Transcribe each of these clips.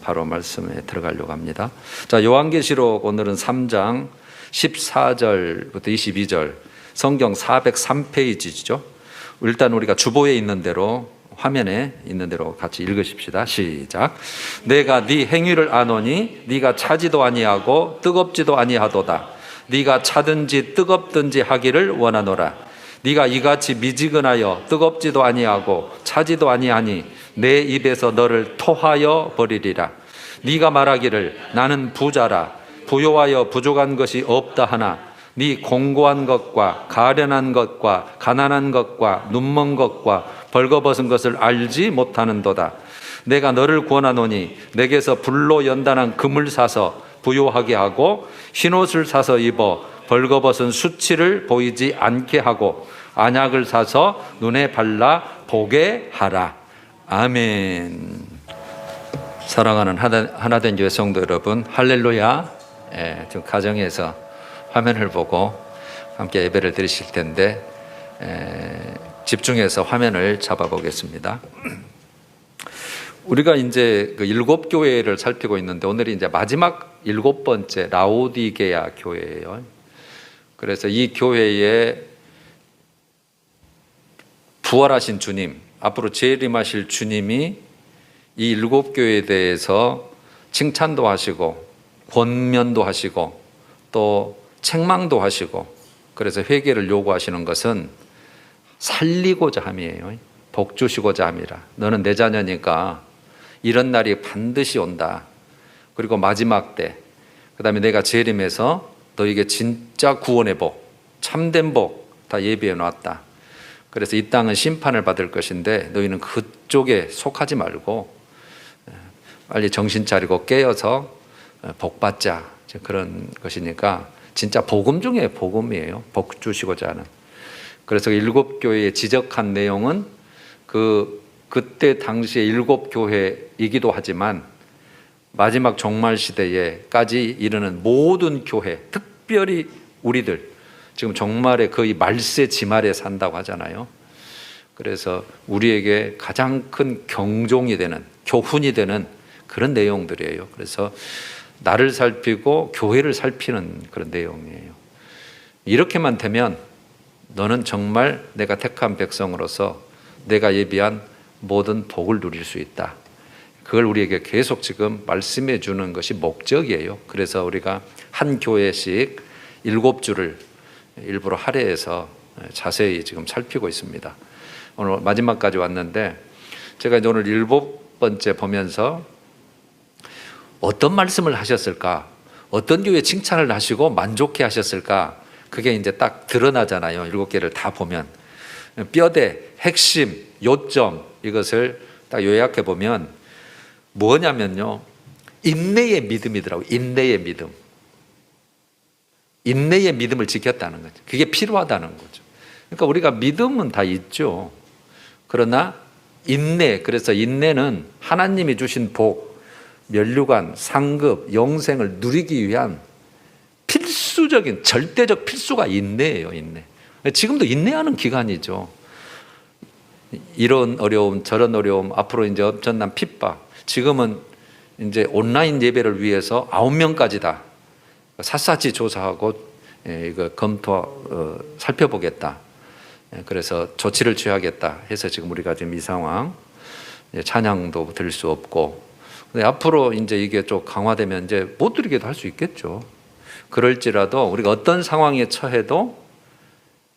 바로 말씀에 들어가려고 합니다. 자, 요한계시록 오늘은 3장 14절부터 22절, 성경 403페이지죠. 일단 우리가 주보에 있는 대로, 화면에 있는 대로 같이 읽으십시다. 시작. 내가 네 행위를 아노니 네가 차지도 아니하고 뜨겁지도 아니하도다. 네가 차든지 뜨겁든지 하기를 원하노라. 네가 이같이 미지근하여 뜨겁지도 아니하고 차지도 아니하니 내 입에서 너를 토하여 버리리라. 네가 말하기를 나는 부자라, 부요하여 부족한 것이 없다 하나 네 공고한 것과 가련한 것과 가난한 것과 눈먼 것과 벌거벗은 것을 알지 못하는도다. 내가 너를 구원하노니 내게서 불로 연단한 금을 사서 부요하게 하고 흰옷을 사서 입어 벌거벗은 수치를 보이지 않게 하고 안약을 사서 눈에 발라 보게 하라. 아멘. 사랑하는 하나된 교회 성도 여러분, 할렐루야. 지금 가정에서 화면을 보고 함께 예배를 드리실 텐데 집중해서 화면을 잡아보겠습니다. 우리가 이제 그 7교회를 살피고 있는데 오늘이 이제 마지막 7번째 라오디게아 교회예요. 그래서 이 교회에 부활하신 주님, 앞으로 재림하실 주님이 이 7교회에 대해서 칭찬도 하시고 권면도 하시고 또 책망도 하시고, 그래서 회개를 요구하시는 것은 살리고자 함이에요. 복 주시고자 함이라. 너는 내 자녀니까 이런 날이 반드시 온다. 그리고 마지막 때, 그 다음에 내가 재림해서 너에게 진짜 구원의 복, 참된 복 다 예비해 놨다. 그래서 이 땅은 심판을 받을 것인데 너희는 그쪽에 속하지 말고 빨리 정신 차리고 깨어서 복 받자. 그런 것이니까 진짜 복음 중에 복음이에요. 복 주시고자 하는. 그래서 7교회에 지적한 내용은 그때 당시에 7교회이기도 하지만 마지막 종말 시대에까지 이르는 모든 교회, 특별히 우리들 지금 종말의 거의 말세 지말에 산다고 하잖아요. 그래서 우리에게 가장 큰 경종이 되는, 교훈이 되는 그런 내용들이에요. 그래서 나를 살피고 교회를 살피는 그런 내용이에요. 이렇게만 되면 너는 정말 내가 택한 백성으로서 내가 예비한 모든 복을 누릴 수 있다. 그걸 우리에게 계속 지금 말씀해 주는 것이 목적이에요. 그래서 우리가 한 교회씩 7주를 일부러 할애해서 자세히 지금 살피고 있습니다. 오늘 마지막까지 왔는데 제가 이제 오늘 7번째 보면서 어떤 말씀을 하셨을까? 어떤 교회 칭찬을 하시고 만족해 하셨을까? 그게 이제 딱 드러나잖아요. 7개를 다 보면. 뼈대, 핵심, 요점, 이것을 딱 요약해 보면 뭐냐면요, 인내의 믿음이더라고요. 인내의 믿음. 인내의 믿음을 지켰다는 거죠. 그게 필요하다는 거죠. 그러니까 우리가 믿음은 다 있죠. 그러나 인내, 그래서 인내는 하나님이 주신 복, 면류관, 상급, 영생을 누리기 위한 필수적인, 절대적 필수가 인내예요. 인내. 지금도 인내하는 기간이죠. 이런 어려움, 저런 어려움, 앞으로 이제 엄청난 핍박. 지금은 이제 온라인 예배를 위해서 9명까지다. 샅샅이 조사하고 이거 살펴보겠다. 그래서 조치를 취하겠다 해서 지금 우리가 지금 이 상황, 찬양도 드릴 수 없고, 근데 앞으로 이제 이게 좀 강화되면 이제 못 드리게도 할 수 있겠죠. 그럴지라도 우리가 어떤 상황에 처해도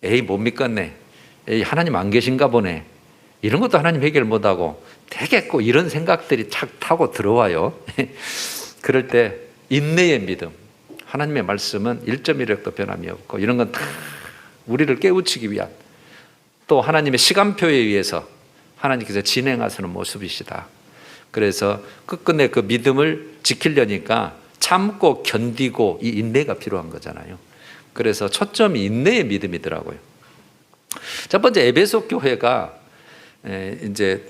에이 못 믿겠네, 에이 하나님 안 계신가 보네, 이런 것도 하나님 해결 못하고 되겠고 이런 생각들이 착 타고 들어와요. 그럴 때 인내의 믿음, 하나님의 말씀은 1.1획도 변함이 없고 이런 건 다 우리를 깨우치기 위한, 또 하나님의 시간표에 의해서 하나님께서 진행하시는 모습이시다. 그래서 끝끝내 그 믿음을 지키려니까 참고 견디고 이 인내가 필요한 거잖아요. 그래서 초점이 인내의 믿음이더라고요. 첫 번째, 에베소 교회가 이제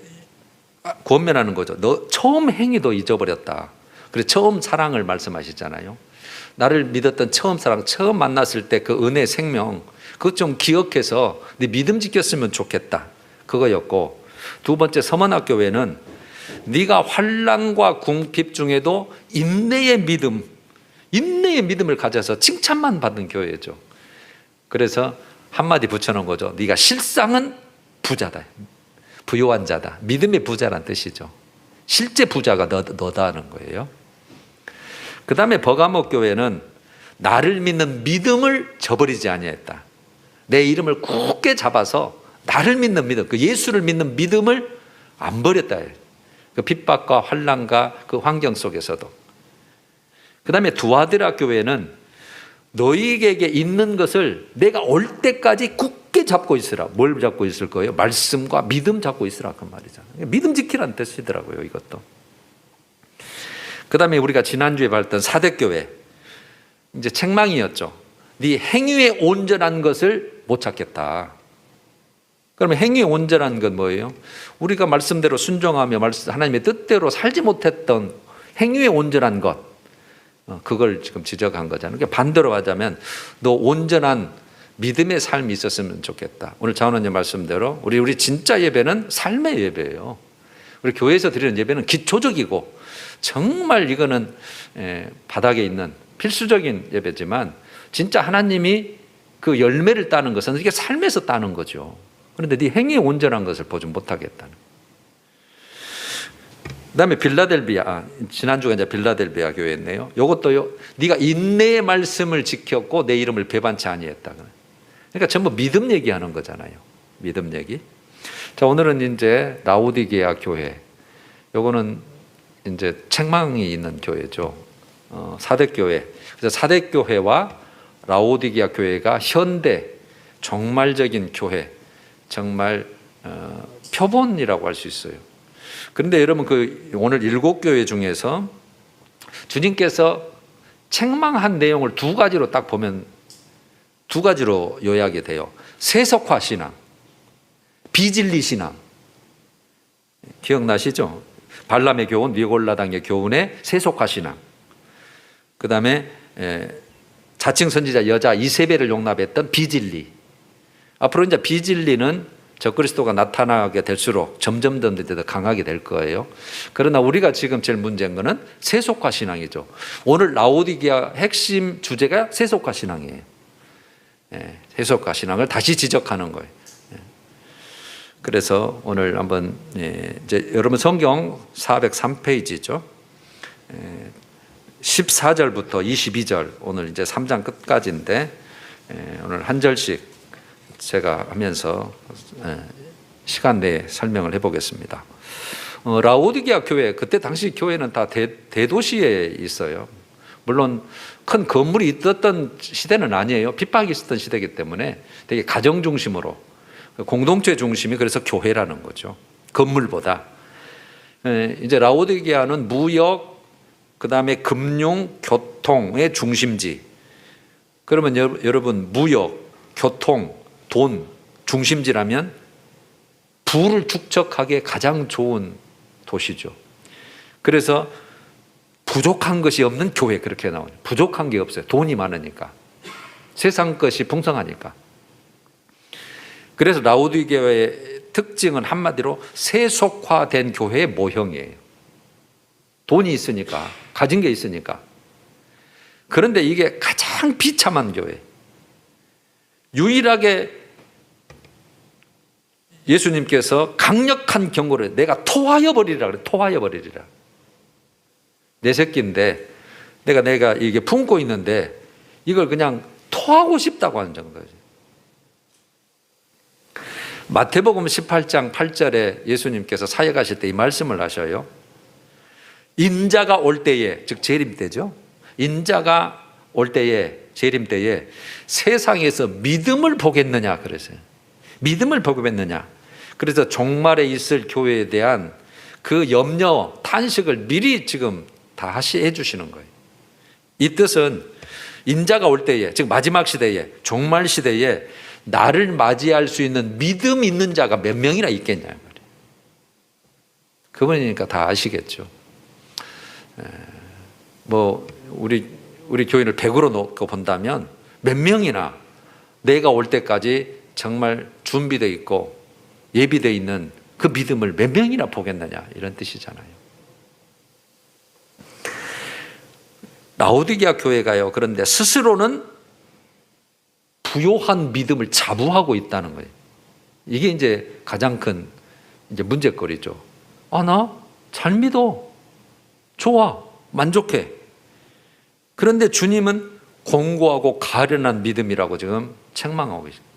권면하는 거죠. 너 처음 행위도 잊어버렸다. 그래서 처음 사랑을 말씀하시잖아요. 나를 믿었던 처음 사랑, 처음 만났을 때 그 은혜, 생명, 그것 좀 기억해서 네 믿음 지켰으면 좋겠다. 그거였고, 두 번째 서머나 교회는 네가 환난과 궁핍 중에도 인내의 믿음을 가져서 칭찬만 받은 교회죠. 그래서 한마디 붙여놓은 거죠. 네가 실상은 부자다, 부요한 자다. 믿음의 부자란 뜻이죠. 실제 부자가 너다는 거예요. 그 다음에 버가모 교회는 나를 믿는 믿음을 저버리지 아니했다. 내 이름을 굳게 잡아서 나를 믿는 믿음, 그 예수를 믿는 믿음을 안 버렸다. 그 핍박과 환난과 그 환경 속에서도. 그 다음에 두아드라 교회는 너희에게 있는 것을 내가 올 때까지 굳게 잡고 있으라. 뭘 잡고 있을 거예요? 말씀과 믿음 잡고 있으라. 그 말이잖아요. 믿음 지키라는 뜻이더라고요, 이것도. 그 다음에 우리가 지난주에 봤던 사대교회, 이제 책망이었죠. 네 행위에 온전한 것을 못 찾겠다. 그러면 행위에 온전한 건 뭐예요? 우리가 말씀대로 순종하며 하나님의 뜻대로 살지 못했던 행위에 온전한 것, 그걸 지금 지적한 거잖아요. 그러니까 반대로 하자면 너 온전한 믿음의 삶이 있었으면 좋겠다. 오늘 장원님 말씀대로 우리 진짜 예배는 삶의 예배예요. 우리 교회에서 드리는 예배는 기초적이고 정말 이거는 바닥에 있는 필수적인 예배지만 진짜 하나님이 그 열매를 따는 것은 이게 삶에서 따는 거죠. 그런데 네 행위에 온전한 것을 보지 못하겠다는. 그다음에 빌라델비아, 지난주가 이제 빌라델비아 교회였네요. 이것도요, 네가 인내의 말씀을 지켰고 내 이름을 배반치 아니했다. 그러니까 전부 믿음 얘기하는 거잖아요. 믿음 얘기. 자, 오늘은 이제 라오디게아 교회. 요거는 이제 책망이 있는 교회죠. 사대교회. 그래서 사대교회와 라오디게아 교회가 현대 종말적인 교회, 정말 표본이라고 할 수 있어요. 그런데 여러분 그 오늘 7교회 중에서 주님께서 책망한 내용을 두 가지로 딱 보면 두 가지로 요약이 돼요. 세속화 신앙, 비진리 신앙. 기억나시죠? 발람의 교훈, 니골라당의 교훈의 세속화 신앙. 그 다음에 자칭 선지자 여자 이세벨을 용납했던 비진리. 앞으로 이제 비진리는 적그리스도가 나타나게 될수록 점점 더 강하게 될 거예요. 그러나 우리가 지금 제일 문제인 것은 세속화 신앙이죠. 오늘 라오디게아 핵심 주제가 세속화 신앙이에요. 세속화 신앙을 다시 지적하는 거예요. 그래서 오늘 한번 이제 여러분 성경 403페이지죠. 14절부터 22절 오늘 이제 3장 끝까지인데 오늘 한 절씩 제가 하면서 시간 내에 설명을 해보겠습니다. 라오디게아 교회, 그때 당시 교회는 다 대도시에 있어요. 물론 큰 건물이 있었던 시대는 아니에요. 핍박이 있었던 시대이기 때문에 되게 가정 중심으로, 공동체 중심이 그래서 교회라는 거죠. 건물보다. 이제 라오디게아는 무역, 그 다음에 금융, 교통의 중심지. 그러면 여러분 무역, 교통, 돈 중심지라면 부를 축적하기에 가장 좋은 도시죠. 그래서 부족한 것이 없는 교회, 그렇게 나오죠. 부족한 게 없어요. 돈이 많으니까. 세상 것이 풍성하니까. 그래서 라오디게아의 특징은 한마디로 세속화된 교회의 모형이에요. 돈이 있으니까, 가진 게 있으니까. 그런데 이게 가장 비참한 교회. 유일하게 예수님께서 강력한 경고를, 내가 토하여 버리리라 그래. 토하여 버리리라. 내 새끼인데 내가 이게 품고 있는데 이걸 그냥 토하고 싶다고 하는 거죠. 마태복음 18장 8절에 예수님께서 사역하실 때 이 말씀을 하셔요. 인자가 올 때에, 즉 재림 때죠. 인자가 올 때에, 재림 때에 세상에서 믿음을 보겠느냐 그랬어요. 믿음을 보겠느냐. 그래서 종말에 있을 교회에 대한 그 염려, 탄식을 미리 지금 다 해 주시는 거예요. 이 뜻은 인자가 올 때에, 즉 마지막 시대에, 종말 시대에 나를 맞이할 수 있는 믿음 있는 자가 몇 명이나 있겠냐 말이에요. 그분이니까 다 아시겠죠. 뭐 우리 교인을 100으로 놓고 본다면 몇 명이나 내가 올 때까지 정말 준비되어 있고 예비되어 있는 그 믿음을 몇 명이나 보겠느냐, 이런 뜻이잖아요. 라오디게아 교회가요, 그런데 스스로는 부요한 믿음을 자부하고 있다는 거예요. 이게 이제 가장 큰 이제 문제거리죠. 나 잘 믿어. 좋아. 만족해. 그런데 주님은 공고하고 가련한 믿음이라고 지금 책망하고 계십니다.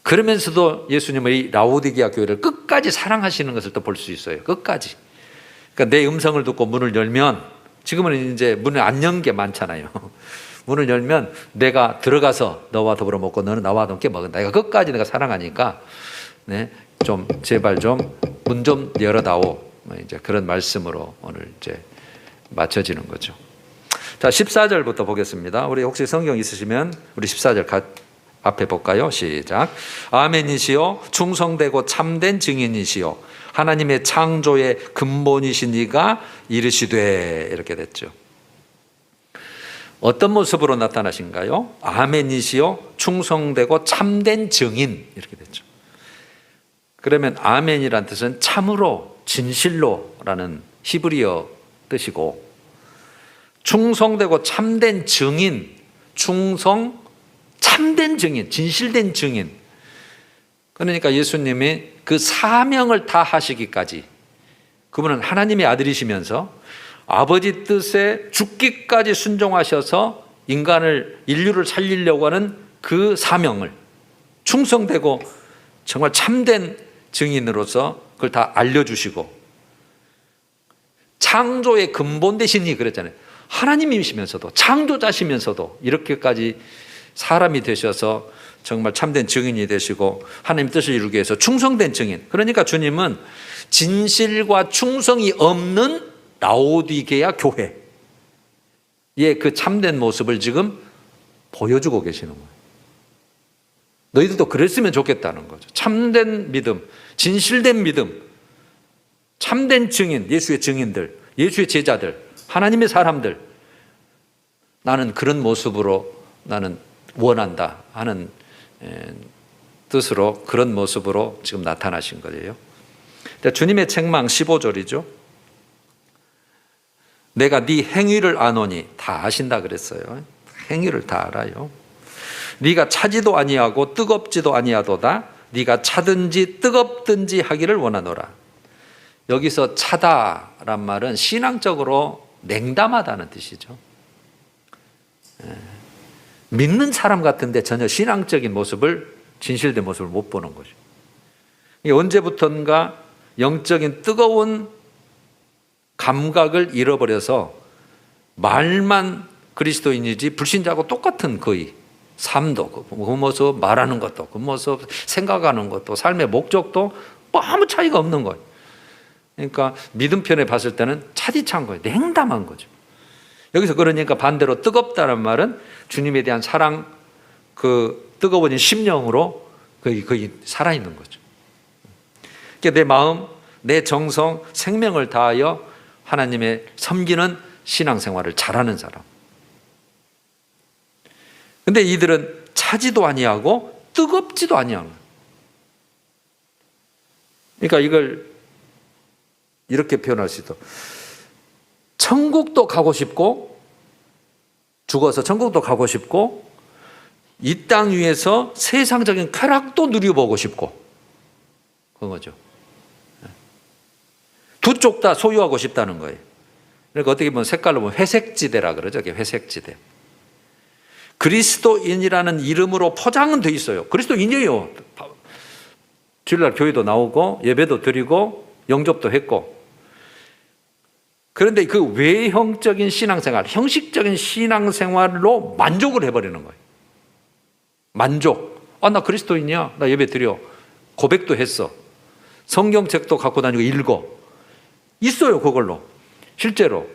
그러면서도 예수님은 이 라오디게아 교회를 끝까지 사랑하시는 것을 또 볼 수 있어요. 끝까지. 그러니까 내 음성을 듣고 문을 열면, 지금은 이제 문을 안 연 게 많잖아요. 문을 열면 내가 들어가서 너와 더불어 먹고 너는 나와 함께 먹는다. 내가 끝까지 내가 사랑하니까, 네, 좀 제발 좀 문 좀 열어다오. 이제 그런 말씀으로 오늘 이제 맞춰지는 거죠. 자, 14절부터 보겠습니다. 우리 혹시 성경 있으시면 우리 14절 앞에 볼까요? 시작. 아멘이시요 충성되고 참된 증인이시요 하나님의 창조의 근본이신 이가 이르시되, 이렇게 됐죠. 어떤 모습으로 나타나신가요? 아멘이시요 충성되고 참된 증인, 이렇게 됐죠. 그러면 아멘이란 뜻은 참으로, 진실로라는 히브리어 뜻이고, 충성되고 참된 증인, 충성, 참된 증인, 진실된 증인. 그러니까 예수님이 그 사명을 다 하시기까지, 그분은 하나님의 아들이시면서 아버지 뜻에 죽기까지 순종하셔서 인류를 살리려고 하는 그 사명을 충성되고 정말 참된 증인으로서 그걸 다 알려주시고, 창조의 근본 되시니 그랬잖아요. 하나님이시면서도, 창조자시면서도 이렇게까지 사람이 되셔서 정말 참된 증인이 되시고 하나님 뜻을 이루기 위해서 충성된 증인. 그러니까 주님은 진실과 충성이 없는 라오디게아 교회의 그 참된 모습을 지금 보여주고 계시는 거예요. 너희들도 그랬으면 좋겠다는 거죠. 참된 믿음, 진실된 믿음, 참된 증인, 예수의 증인들, 예수의 제자들, 하나님의 사람들, 나는 그런 모습으로 나는 원한다 하는 뜻으로 그런 모습으로 지금 나타나신 거예요. 주님의 책망 15절이죠. 내가 네 행위를 아노니, 다 아신다 그랬어요. 행위를 다 알아요. 네가 차지도 아니하고 뜨겁지도 아니하도다. 네가 차든지 뜨겁든지 하기를 원하노라. 여기서 차다란 말은 신앙적으로 냉담하다는 뜻이죠. 믿는 사람 같은데 전혀 신앙적인 모습을, 진실된 모습을 못 보는 거죠. 언제부턴가 영적인 뜨거운 감각을 잃어버려서 말만 그리스도인이지 불신자하고 똑같은 거의 삶도, 그 모습, 말하는 것도, 그 모습, 생각하는 것도, 삶의 목적도 아무 차이가 없는 거예요. 그러니까 믿음 편에 봤을 때는 차디찬 거예요. 냉담한 거죠. 여기서 그러니까 반대로 뜨겁다는 말은 주님에 대한 사랑, 그 뜨거워진 심령으로 거의 살아있는 거죠. 그러니까 내 마음, 내 정성, 생명을 다하여 하나님의 섬기는 신앙생활을 잘하는 사람. 근데 이들은 차지도 아니하고 뜨겁지도 아니하는 거예요. 그러니까 이걸 이렇게 표현할 수 있어. 천국도 가고 싶고, 죽어서 천국도 가고 싶고, 이 땅 위에서 세상적인 쾌락도 누려보고 싶고, 그런 거죠. 두 쪽 다 소유하고 싶다는 거예요. 그러니까 어떻게 보면 색깔로 보면 회색지대라 그러죠. 회색지대. 그리스도인이라는 이름으로 포장은 돼 있어요. 그리스도인이에요. 주일날 교회도 나오고 예배도 드리고 영접도 했고. 그런데 그 외형적인 신앙생활, 형식적인 신앙생활로 만족을 해버리는 거예요. 만족. 나 그리스도인이야. 나 예배 드려. 고백도 했어. 성경책도 갖고 다니고 읽어. 있어요, 그걸로. 실제로.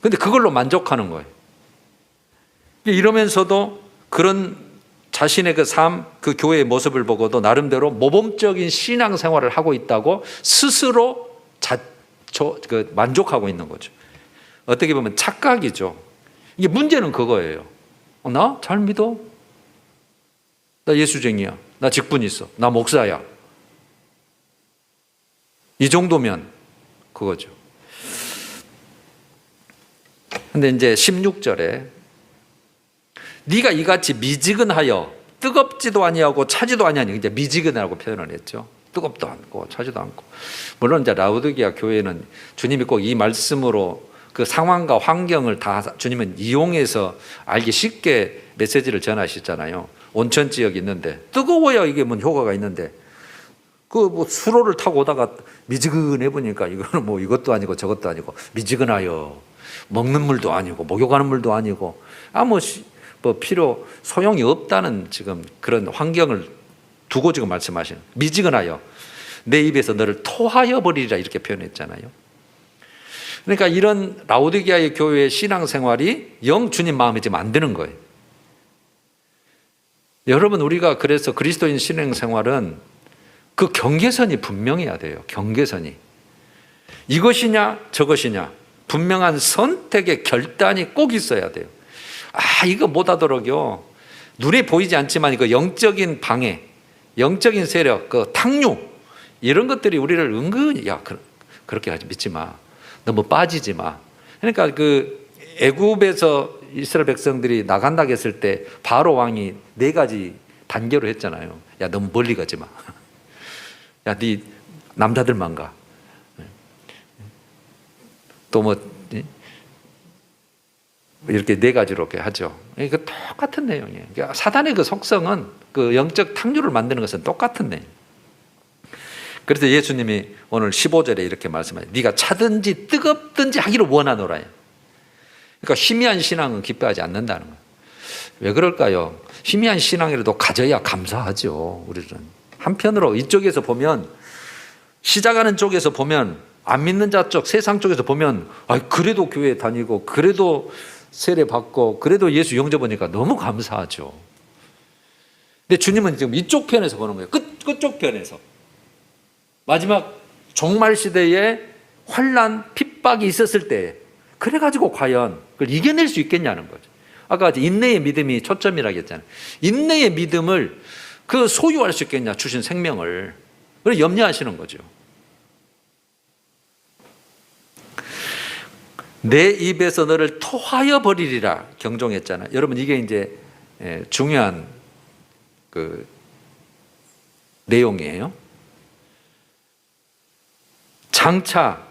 근데 그걸로 만족하는 거예요. 이러면서도 그런 자신의 그 삶, 그 교회의 모습을 보고도 나름대로 모범적인 신앙생활을 하고 있다고 스스로 만족하고 있는 거죠. 어떻게 보면 착각이죠. 이게 문제는 그거예요. 나 잘 믿어. 나 예수쟁이야. 나 직분 있어. 나 목사야. 이 정도면 그거죠. 근데 이제 16절에 네가 이같이 미지근하여 뜨겁지도 아니하고 차지도 아니하니, 이제 미지근하고 표현을 했죠. 뜨겁도 않고 차지도 않고. 물론 이제 라우디게아 교회는 주님이 꼭 이 말씀으로 그 상황과 환경을 다 주님은 이용해서 알기 쉽게 메시지를 전하시잖아요. 온천 지역이 있는데 뜨거워야 이게 뭐 효과가 있는데, 그 뭐 수로를 타고 오다가 미지근해 보니까 이거는 뭐 이것도 아니고 저것도 아니고 미지근하여 먹는 물도 아니고 목욕하는 물도 아니고 뭐 필요 소용이 없다는 지금 그런 환경을 두고 지금 말씀하시는, 미지근하여 내 입에서 너를 토하여 버리리라 이렇게 표현했잖아요. 그러니까 이런 라오디게아의 교회의 신앙생활이 영 주님 마음에 지금 안 드는 거예요. 여러분, 우리가 그래서 그리스도인 신앙생활은 그 경계선이 분명해야 돼요. 경계선이 이것이냐 저것이냐 분명한 선택의 결단이 꼭 있어야 돼요. 이거 못하도록요, 눈에 보이지 않지만 이거 영적인 방해, 영적인 세력, 그 탕류, 이런 것들이 우리를 은근히 그렇게 하지, 믿지 마, 너무 빠지지 마. 그러니까 그 애굽에서 이스라엘 백성들이 나간다 했을 때 바로 왕이 4가지 단계로 했잖아요. 야, 너무 멀리 가지 마. 야, 네 남자들만 가. 또 뭐 이렇게 4가지로 이렇게 하죠. 이거 똑같은 내용이에요. 그러니까 사단의 그 속성은, 그 영적 탕류를 만드는 것은 똑같은 내용. 그래서 예수님이 오늘 15절에 이렇게 말씀하세요. 네가 차든지 뜨겁든지 하기를 원하노라. 그러니까 희미한 신앙은 기뻐하지 않는다는 거예요. 왜 그럴까요? 희미한 신앙이라도 가져야 감사하죠. 우리는 한편으로 이쪽에서 보면, 시작하는 쪽에서 보면, 안 믿는 자 쪽, 세상 쪽에서 보면 그래도 교회 다니고 그래도 세례 받고 그래도 예수 영접하니까 너무 감사하죠. 근데 주님은 지금 이쪽 편에서 보는 거예요. 끝쪽 편에서. 마지막 종말 시대에 환난, 핍박이 있었을 때 그래가지고 과연 그걸 이겨낼 수 있겠냐는 거죠. 아까 인내의 믿음이 초점이라고 했잖아요. 인내의 믿음을 그 소유할 수 있겠냐, 주신 생명을. 그걸 염려하시는 거죠. 내 입에서 너를 토하여 버리리라 경종했잖아요. 여러분, 이게 이제 중요한 그 내용이에요. 장차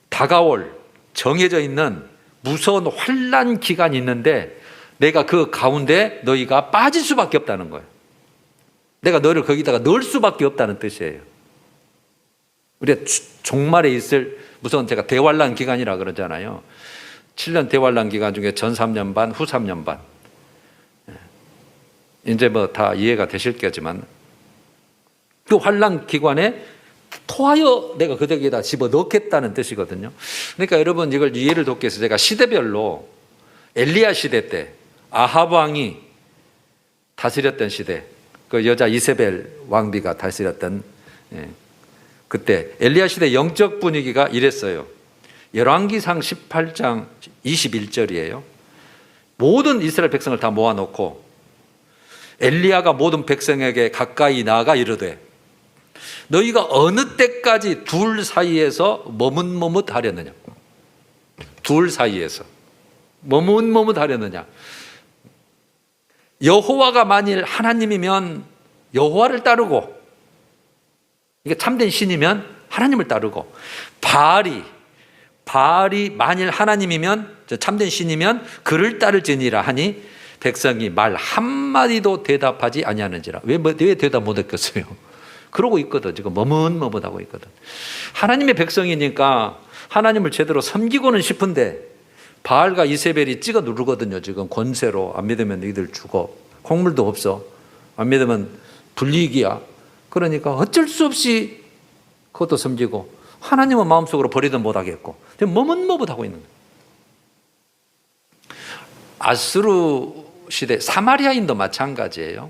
다가올 정해져 있는 무서운 환난 기간이 있는데 내가 그 가운데 너희가 빠질 수밖에 없다는 거예요. 내가 너를 거기다가 넣을 수밖에 없다는 뜻이에요. 우리가 종말에 있을 무서운, 제가 대환란 기간이라 그러잖아요. 7년 대환란 기간 중에 전 3년 반, 후 3년 반. 이제 뭐 다 이해가 되실 거지만 그 환란 기간에 토하여 내가 그들에게다 집어 넣겠다는 뜻이거든요. 그러니까 여러분, 이걸 이해를 돕기 위해서 제가 시대별로 엘리야 시대 때 아합 왕이 다스렸던 시대, 그 여자 이세벨 왕비가 다스렸던 그때 엘리야 시대 영적 분위기가 이랬어요. 열왕기상 18장 21절이에요. 모든 이스라엘 백성을 다 모아놓고 엘리야가 모든 백성에게 가까이 나아가 이르되 너희가 어느 때까지 둘 사이에서 머뭇머뭇하려느냐. 둘 사이에서 머뭇머뭇하려느냐. 여호와가 만일 하나님이면 여호와를 따르고, 이게 참된 신이면 하나님을 따르고, 바알이 만일 하나님이면, 참된 신이면 그를 따를지니라 하니 백성이 말 한마디도 대답하지 아니하는지라. 왜 대답 못했겠어요? 그러고 있거든. 지금 머뭇머뭇하고 있거든. 하나님의 백성이니까 하나님을 제대로 섬기고는 싶은데 바알과 이세벨이 찍어 누르거든요. 지금 권세로. 안 믿으면 너희들 죽어. 콩물도 없어. 안 믿으면 불이익이야. 그러니까 어쩔 수 없이 그것도 섬기고 하나님은 마음속으로 버리든 못하겠고 머뭇머뭇하고 있는 거예요. 아수르 시대 사마리아인도 마찬가지예요.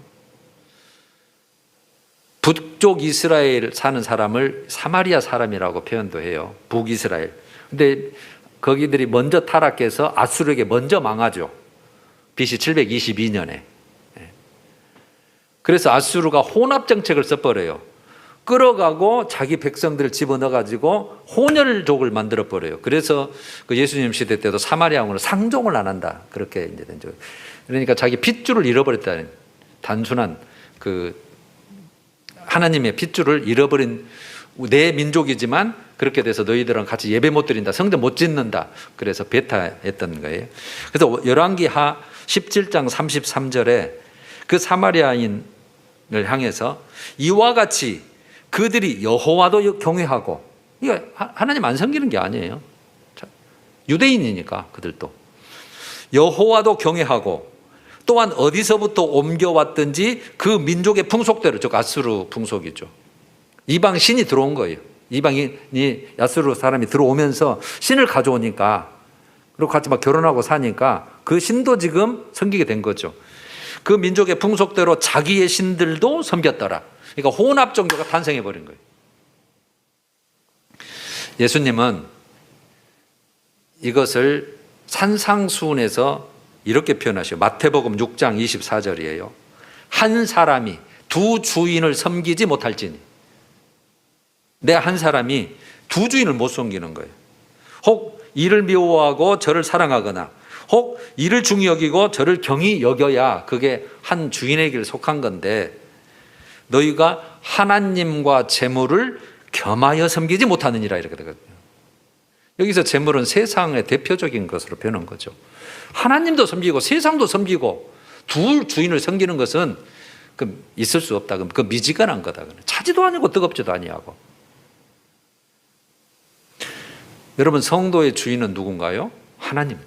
북쪽 이스라엘 사는 사람을 사마리아 사람이라고 표현도 해요. 북이스라엘. 근데 거기들이 먼저 타락해서 아수르에게 먼저 망하죠. BC 722년에. 그래서 아수르가 혼합 정책을 써버려요. 끌어가고 자기 백성들을 집어넣어가지고 혼혈족을 만들어 버려요. 그래서 그 예수님 시대 때도 사마리아 왕으로 상종을 안 한다. 그렇게 이제 된 적. 그러니까 자기 핏줄을 잃어버렸다는, 단순한 그 하나님의 핏줄을 잃어버린 내 민족이지만 그렇게 돼서 너희들은 같이 예배 못 드린다, 성전 못 짓는다, 그래서 배타했던 거예요. 그래서 열왕기하 17장 33절에 그 사마리아인을 향해서 이와 같이 그들이 여호와도 경외하고, 이거 하나님 안 섬기는 게 아니에요. 유대인이니까 그들도 여호와도 경외하고, 또한 어디서부터 옮겨왔든지 그 민족의 풍속대로, 즉 아수르 풍속이죠. 이방 신이 들어온 거예요. 이방인이, 아수르 사람이 들어오면서 신을 가져오니까, 그리고 같이 막 결혼하고 사니까 그 신도 지금 섬기게 된 거죠. 그 민족의 풍속대로 자기의 신들도 섬겼더라. 그러니까 혼합 종교가 탄생해 버린 거예요. 예수님은 이것을 산상수훈에서 이렇게 표현하셔요. 마태복음 6장 24절이에요. 한 사람이 두 주인을 섬기지 못할지니. 내 한 사람이 두 주인을 못 섬기는 거예요. 혹 이를 미워하고 저를 사랑하거나, 혹 이를 중히 여기고 저를 경히 여겨야 그게 한 주인에게 속한 건데, 너희가 하나님과 재물을 겸하여 섬기지 못하느니라, 이렇게 되거든요. 여기서 재물은 세상의 대표적인 것으로 표현한 거죠. 하나님도 섬기고 세상도 섬기고 둘 주인을 섬기는 것은 그 있을 수 없다. 그 미지근한 거다. 차지도 아니고 뜨겁지도 아니하고. 여러분, 성도의 주인은 누군가요? 하나님.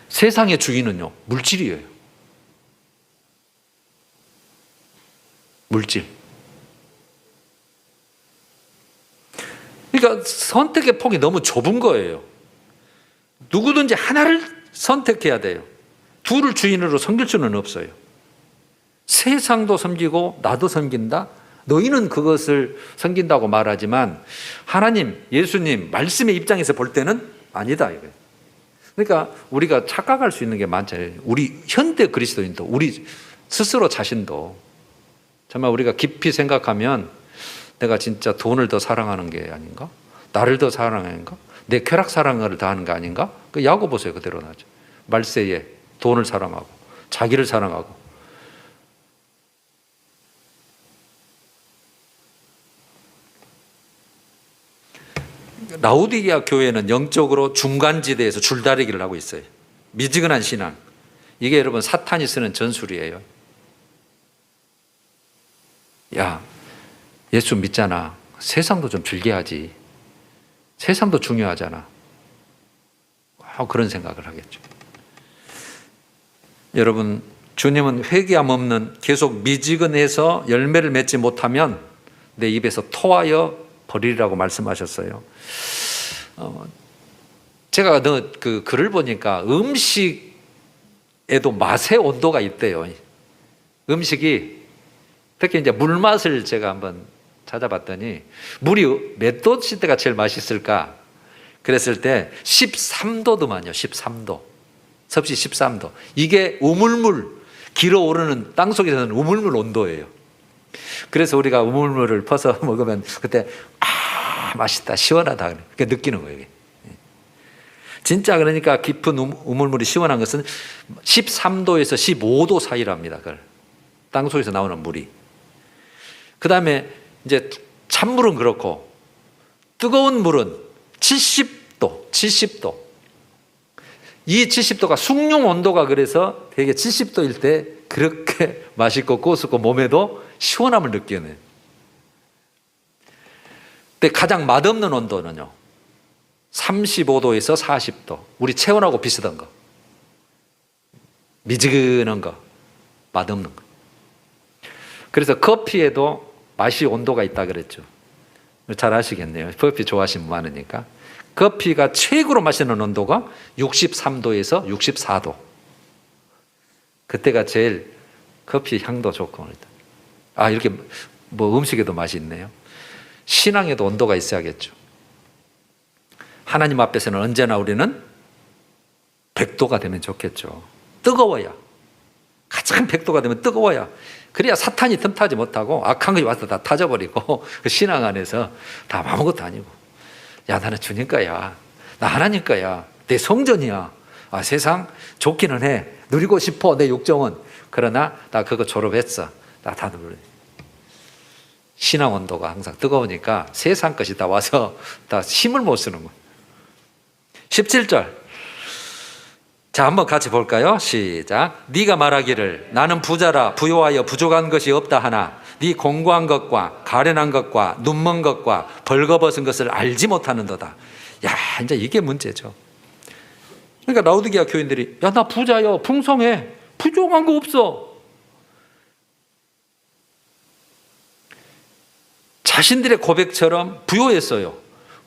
세상의 주인은요, 물질이에요. 물질. 그러니까 선택의 폭이 너무 좁은 거예요. 누구든지 하나를 선택해야 돼요. 둘을 주인으로 섬길 수는 없어요. 세상도 섬기고 나도 섬긴다? 너희는 그것을 섬긴다고 말하지만 하나님, 예수님, 말씀의 입장에서 볼 때는 아니다, 이거예요. 그러니까 우리가 착각할 수 있는 게 많잖아요. 우리 현대 그리스도인도, 우리 스스로 자신도 정말 우리가 깊이 생각하면 내가 진짜 돈을 더 사랑하는 게 아닌가? 나를 더 사랑하는가? 내 쾌락 사랑을 더 하는 게 아닌가? 그 야고 보세요. 그대로 나죠. 말세에 돈을 사랑하고 자기를 사랑하고. 라우디게아 교회는 영적으로 중간지대에서 줄다리기를 하고 있어요. 미지근한 신앙. 이게 여러분 사탄이 쓰는 전술이에요. 야, 예수 믿잖아. 세상도 좀 즐겨야지. 세상도 중요하잖아. 그런 생각을 하겠죠. 여러분, 주님은 회개함 없는, 계속 미지근해서 열매를 맺지 못하면 내 입에서 토하여 버리라고 말씀하셨어요. 제가 그 글을 보니까 음식에도 맛의 온도가 있대요. 음식이, 특히 이제 물 맛을 제가 한번 찾아봤더니 물이 몇 도씨대가 제일 맛있을까? 그랬을 때 13도더만요. 13도. 섭씨 13도. 이게 우물물, 기어오르는 땅속에서는 우물물 온도예요. 그래서 우리가 우물물을 퍼서 먹으면 그때 맛있다, 시원하다 그렇게 느끼는 거예요. 진짜 그러니까 깊은 우물물이 시원한 것은 13도에서 15도 사이랍니다. 그걸 땅속에서 나오는 물이. 그 다음에 이제 찬물은 그렇고 뜨거운 물은 70도, 70도. 이 70도가 숭늉 온도가, 그래서 되게 70도일 때 그렇게 맛있고 고소고 몸에도 시원함을 느끼는. 근데 가장 맛없는 온도는요, 35도에서 40도. 우리 체온하고 비슷한 거. 미지근한 거, 맛없는 거. 그래서 커피에도 맛이 온도가 있다 그랬죠. 잘 아시겠네요. 커피 좋아하시는 분 많으니까. 커피가 최고로 마시는 온도가 63도에서 64도. 그때가 제일 커피 향도 좋고. 이렇게 뭐 음식에도 맛이 있네요. 신앙에도 온도가 있어야겠죠. 하나님 앞에서는 언제나 우리는 100도가 되면 좋겠죠. 뜨거워야. 가장 100도가 되면 뜨거워야, 그래야 사탄이 틈타지 못하고 악한 것이 와서 다 타져버리고 그 신앙 안에서 다 아무것도 아니고, 야 나는 주님 거야, 나 하나님 거야, 내 성전이야. 아, 세상 좋기는 해, 누리고 싶어 내 욕정은, 그러나 나 그거 졸업했어. 나 다 누려. 신앙 온도가 항상 뜨거우니까 세상 것이 다 와서 다 힘을 못 쓰는 거예요. 17절 자, 한번 같이 볼까요? 시작. 네가 말하기를 나는 부자라 부요하여 부족한 것이 없다 하나 네 공고한 것과 가련한 것과 눈먼 것과 벌거벗은 것을 알지 못하는도다. 야, 이제 이게 문제죠. 그러니까 라우디게아 교인들이, 야, 나 부자요, 풍성해, 부족한 거 없어. 자신들의 고백처럼 부요했어요.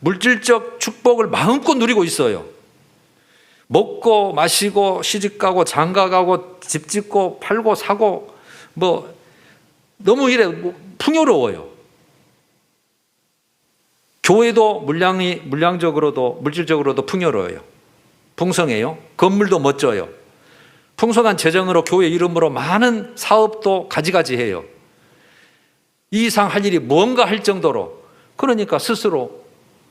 물질적 축복을 마음껏 누리고 있어요. 먹고 마시고 시집가고 장가가고 집 짓고 팔고 사고 뭐 너무 이래 풍요로워요. 교회도 물량적으로도 물질적으로도 풍요로워요. 풍성해요. 건물도 멋져요. 풍성한 재정으로 교회 이름으로 많은 사업도 가지가지 해요. 이 이상 할 일이 뭔가 할 정도로, 그러니까 스스로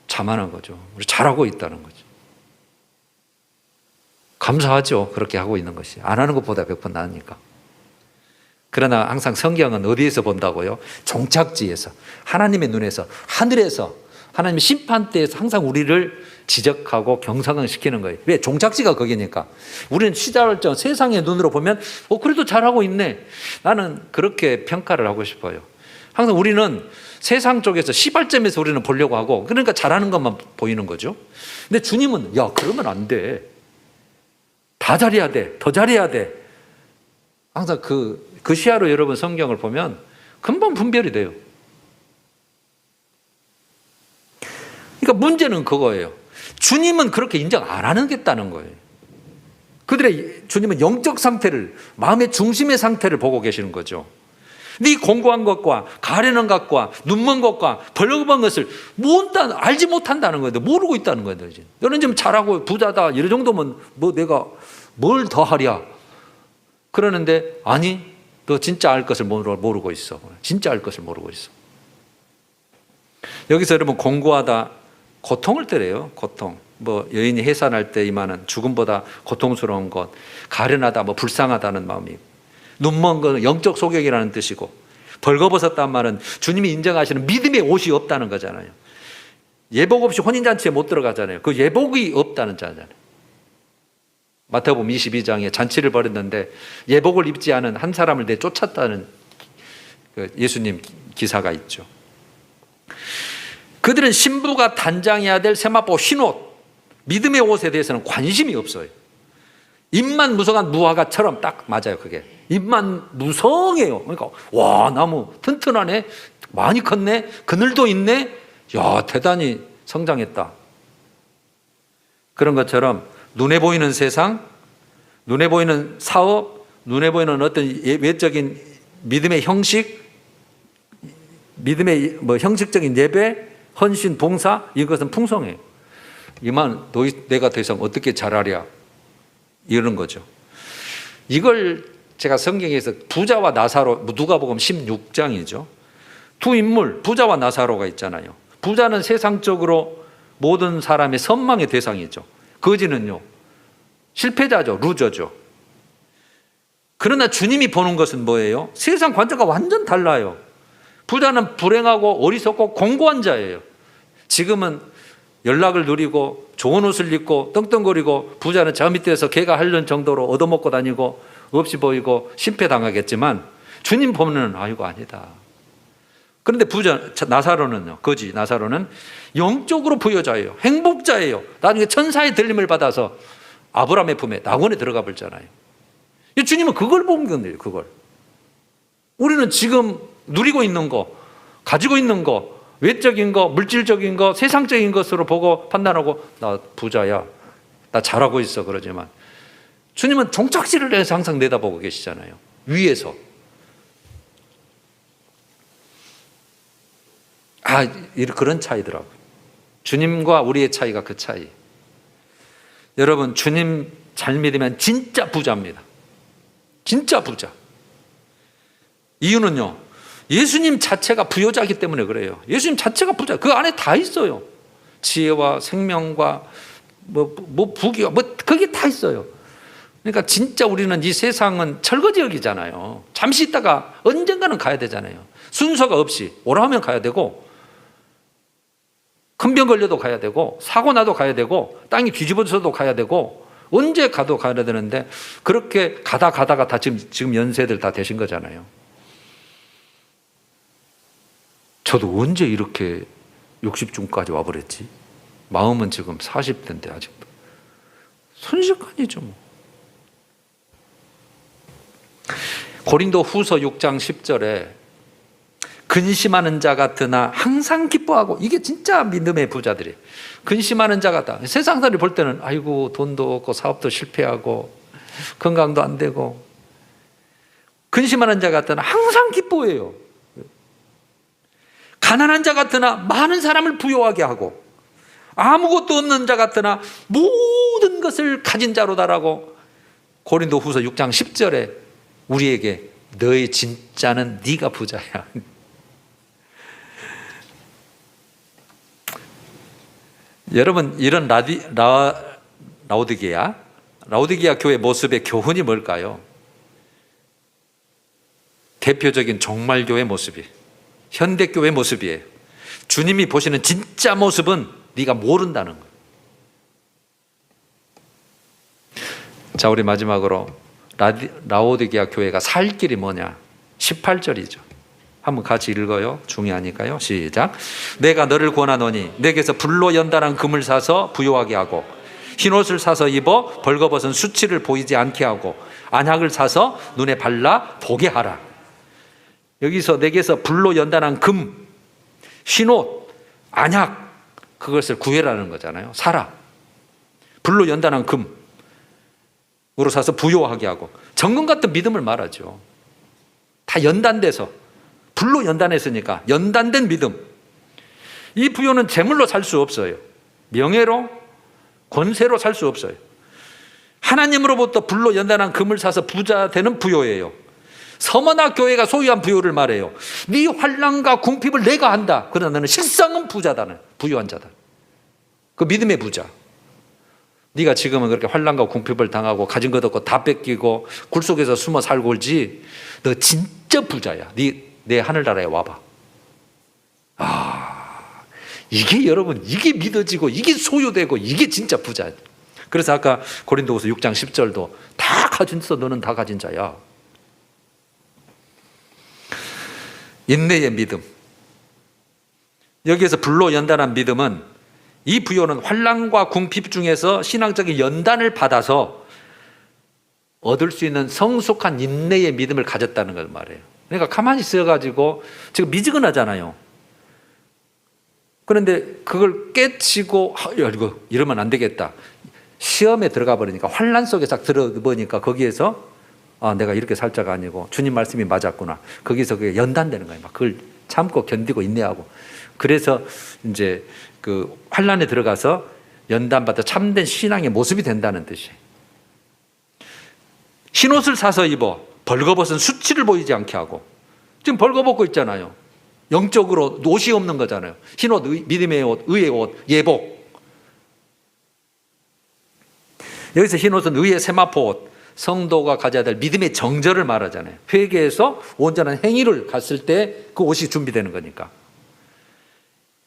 자만한 거죠. 우리 잘하고 있다는 거죠. 감사하죠. 그렇게 하고 있는 것이. 안 하는 것보다 100번 나으니까. 그러나 항상 성경은 어디에서 본다고요? 종착지에서, 하나님의 눈에서, 하늘에서, 하나님의 심판대에서 항상 우리를 지적하고 경상시키는 거예요. 왜? 종착지가 거기니까. 우리는 시달점 세상의 눈으로 보면 그래도 잘하고 있네. 나는 그렇게 평가를 하고 싶어요. 항상 우리는 세상 쪽에서 시발점에서 우리는 보려고 하고, 그러니까 잘하는 것만 보이는 거죠. 근데 주님은, 야, 그러면 안 돼. 다 잘해야 돼. 더 잘해야 돼. 항상 그 시야로 여러분 성경을 보면 금방 분별이 돼요. 그러니까 문제는 그거예요. 주님은 그렇게 인정 안 하겠다는 거예요. 주님은 영적 상태를, 마음의 중심의 상태를 보고 계시는 거죠. 네 공고한 것과 가련한 것과 눈먼 것과 벌거벗은 것을 알지 못한다는 거예요. 모르고 있다는 거예요. 너는 좀 잘하고 부자다 이런 정도면 뭐 내가 뭘 더 하랴. 그러는데 아니, 너 진짜 알 것을 모르고 있어. 진짜 알 것을 모르고 있어. 여기서 여러분 공고하다, 고통을 때려요. 고통. 뭐 여인이 해산할 때 이만한 죽음보다 고통스러운 것, 가련하다, 뭐 불쌍하다는 마음이, 눈먼 건 영적 소격이라는 뜻이고, 벌거벗었단 말은 주님이 인정하시는 믿음의 옷이 없다는 거잖아요. 예복 없이 혼인잔치에 못 들어가잖아요. 그 예복이 없다는 자잖아요. 마태복음 22장에 잔치를 벌였는데 예복을 입지 않은 한 사람을 내쫓았다는 그 예수님 기사가 있죠. 그들은 신부가 단장해야 될 세마포 흰옷, 믿음의 옷에 대해서는 관심이 없어요. 입만 무성한 무화과처럼 딱 맞아요. 그게 입만 무성해요. 그러니까 와, 나무 튼튼하네, 많이 컸네, 그늘도 있네, 야, 대단히 성장했다. 그런 것처럼 눈에 보이는 세상, 눈에 보이는 사업, 눈에 보이는 어떤 외적인 믿음의 형식, 믿음의 형식적인 예배, 헌신, 봉사, 이것은 풍성해요. 내가 더 이상 어떻게 잘하랴, 이러는 거죠. 이걸 제가 성경에서 부자와 나사로, 누가복음 16장이죠. 두 인물, 부자와 나사로가 있잖아요. 부자는 세상적으로 모든 사람의 선망의 대상이죠. 거지는요, 실패자죠, 루저죠. 그러나 주님이 보는 것은 뭐예요? 세상 관점과 완전 달라요. 부자는 불행하고 어리석고 공고한 자예요. 지금은 연락을 누리고 좋은 옷을 입고 떵떵거리고, 부자는 저 밑에서 개가 핥는 정도로 얻어먹고 다니고 없이 보이고 심패당하겠지만, 주님 보면 아이고 아니다. 그런데 나사로는요, 거지 나사로는 영적으로 부여자예요. 행복자예요. 나중에 천사의 들림을 받아서 아브라함의 품에 낙원에 들어가 버렸잖아요. 주님은 그걸 보는 건데요. 그걸. 우리는 지금 누리고 있는 거, 가지고 있는 거, 외적인 거, 물질적인 거, 세상적인 것으로 보고 판단하고, 나 부자야, 나 잘하고 있어, 그러지만 주님은 종착지를 해서 항상 내다보고 계시잖아요. 위에서. 그런 차이더라고요. 주님과 우리의 차이가 그 차이. 여러분, 주님 잘 믿으면 진짜 부자입니다. 진짜 부자. 이유는요, 예수님 자체가 부여자이기 때문에 그래요. 예수님 자체가 부자. 그 안에 다 있어요. 지혜와 생명과 부귀와 그게 다 있어요. 그러니까 진짜 우리는 이 세상은 철거지역이잖아요. 잠시 있다가 언젠가는 가야 되잖아요. 순서가 없이 오라 하면 가야 되고, 큰 병 걸려도 가야 되고, 사고 나도 가야 되고, 땅이 뒤집어져도 가야 되고, 언제 가도 가야 되는데, 그렇게 가다가 다 지금 연세들 다 되신 거잖아요. 저도 언제 이렇게 60중까지 와버렸지? 마음은 지금 40대인데 아직도. 순식간이죠 뭐. 고린도 후서 6장 10절에 근심하는 자 같으나 항상 기뻐하고, 이게 진짜 믿음의 부자들이에요. 근심하는 자 같다. 세상 사람이 볼 때는 아이고 돈도 없고 사업도 실패하고 건강도 안 되고, 근심하는 자 같으나 항상 기뻐해요. 가난한 자 같으나 많은 사람을 부유하게 하고, 아무것도 없는 자 같으나 모든 것을 가진 자로다라고 고린도 후서 6장 10절에 우리에게 너의 진짜는 네가 부자야. 여러분, 이런 라오디게아 교회 모습의 교훈이 뭘까요? 대표적인 종말교회 모습이, 현대교회 모습이에요. 주님이 보시는 진짜 모습은 네가 모른다는 거예요. 자, 우리 마지막으로 라오디게아 교회가 살 길이 뭐냐? 18절이죠. 한번 같이 읽어요. 중요하니까요. 시작. 내가 너를 권하노니 내게서 불로 연단한 금을 사서 부요하게 하고, 흰옷을 사서 입어 벌거벗은 수치를 보이지 않게 하고, 안약을 사서 눈에 발라 보게 하라. 여기서 내게서 불로 연단한 금, 흰옷, 안약, 그것을 구해라는 거잖아요. 사라. 불로 연단한 금으로 사서 부요하게 하고, 정금 같은 믿음을 말하죠. 다 연단돼서, 불로 연단했으니까 연단된 믿음. 이 부요는 재물로 살 수 없어요. 명예로, 권세로 살 수 없어요. 하나님으로부터 불로 연단한 금을 사서 부자 되는 부요예요. 서머나 교회가 소유한 부요를 말해요. 네 환난과 궁핍을 내가 한다. 그러나 너는 실상은 부자다는, 부유한 자다. 그 믿음의 부자. 네가 지금은 그렇게 환난과 궁핍을 당하고 가진 것 없고 다 뺏기고 굴 속에서 숨어 살고 올지, 너 진짜 부자야. 내 하늘나라에 와봐. 이게 여러분, 이게 믿어지고 이게 소유되고 이게 진짜 부자야. 그래서 아까 고린도후서 6장 10절도 다 가진 서 너는 다 가진 자야. 인내의 믿음. 여기에서 불로 연단한 믿음은, 이 부요는 환난과 궁핍 중에서 신앙적인 연단을 받아서 얻을 수 있는 성숙한 인내의 믿음을 가졌다는 걸 말해요. 그러니까 가만히 있어가지고 지금 미지근하잖아요. 그런데 그걸 깨치고 이거 이러면 안 되겠다. 시험에 들어가 버리니까, 환난 속에 싹 들어보니까 거기에서 내가 이렇게 살 자가 아니고 주님 말씀이 맞았구나. 거기서 그게 연단되는 거예요. 막 그걸 참고 견디고 인내하고. 그래서 이제 그 환난에 들어가서 연단받아 참된 신앙의 모습이 된다는 뜻이에요. 흰옷을 사서 입어 벌거벗은 수치를 보이지 않게 하고. 지금 벌거벗고 있잖아요. 영적으로 옷이 없는 거잖아요. 흰옷, 믿음의 옷, 의의 옷, 예복. 여기서 흰옷은 의의 세마포 옷, 성도가 가져야 될 믿음의 정절을 말하잖아요. 회개해서 온전한 행위를 갔을 때 그 옷이 준비되는 거니까.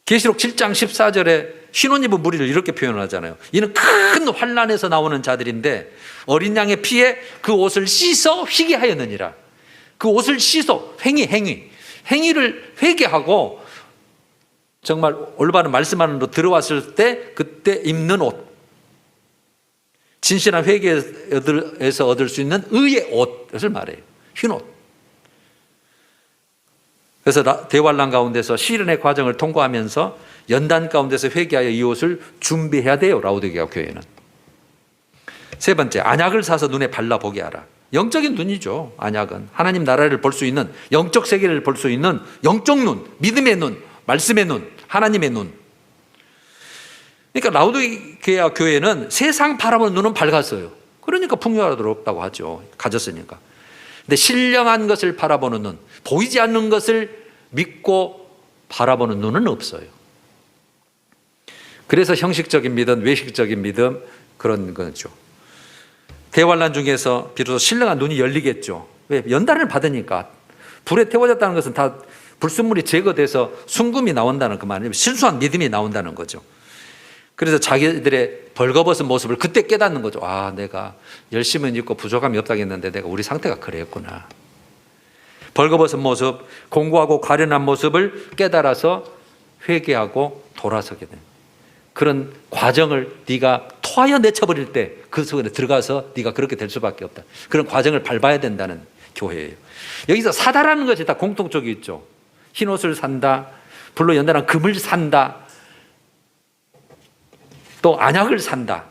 계시록 7장 14절에 흰옷 입은 무리를 이렇게 표현하잖아요. 이는 큰 환난에서 나오는 자들인데 어린 양의 피에 그 옷을 씻어 희게 하였느니라. 그 옷을 씻어, 행위를 회개하고 정말 올바른 말씀 안으로 들어왔을 때 그때 입는 옷, 진실한 회개에서 얻을 수 있는 의의 옷을 말해요. 흰옷. 그래서 대환란 가운데서 시련의 과정을 통과하면서 연단 가운데서 회개하여 이 옷을 준비해야 돼요. 라오디게아 교회는. 세 번째, 안약을 사서 눈에 발라보게 하라. 영적인 눈이죠. 안약은 하나님 나라를 볼 수 있는, 영적 세계를 볼 수 있는 영적 눈, 믿음의 눈, 말씀의 눈, 하나님의 눈. 그러니까 라오디게아 교회는 세상 바라보는 눈은 밝았어요. 그러니까 풍요하도록 하죠. 가졌으니까. 근데 신령한 것을 바라보는 눈, 보이지 않는 것을 믿고 바라보는 눈은 없어요. 그래서 형식적인 믿음, 외식적인 믿음, 그런 거죠. 대환란 중에서 비로소 신령한 눈이 열리겠죠. 왜? 연단을 받으니까. 불에 태워졌다는 것은 다 불순물이 제거돼서 순금이 나온다는 그 말이에요. 실수한 믿음이 나온다는 거죠. 그래서 자기들의 벌거벗은 모습을 그때 깨닫는 거죠. 아, 내가 열심은 있고 부족함이 없다겠는데 내가 우리 상태가 그랬구나. 벌거벗은 모습, 공고하고 가련한 모습을 깨달아서 회개하고 돌아서게 됩니다. 그런 과정을 네가 토하여 내쳐버릴 때 그 속에 들어가서 네가 그렇게 될 수밖에 없다. 그런 과정을 밟아야 된다는 교회예요. 여기서 사다라는 것이 다 공통적이 있죠. 흰 옷을 산다, 불로 연단한 금을 산다, 또 안약을 산다.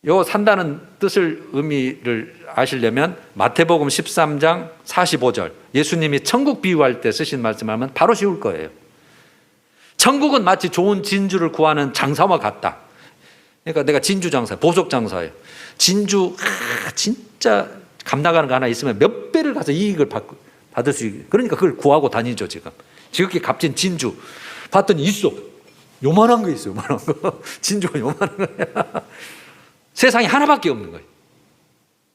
요 산다는 뜻을 의미를 아시려면 마태복음 13장 45절 예수님이 천국 비유할 때 쓰신 말씀을 하면 바로 쉬울 거예요. 천국은 마치 좋은 진주를 구하는 장사와 같다. 그러니까 내가 진주 장사, 보석 장사예요. 진주 진짜 감나가는 거 하나 있으면 몇 배를 가서 이익을 받을 수 있고, 그러니까 그걸 구하고 다니죠. 지극히 값진 진주 봤더니 있어. 요만한 거 있어요. 요만한 거. 진주가 요만한 거야. 세상에 하나밖에 없는 거예요.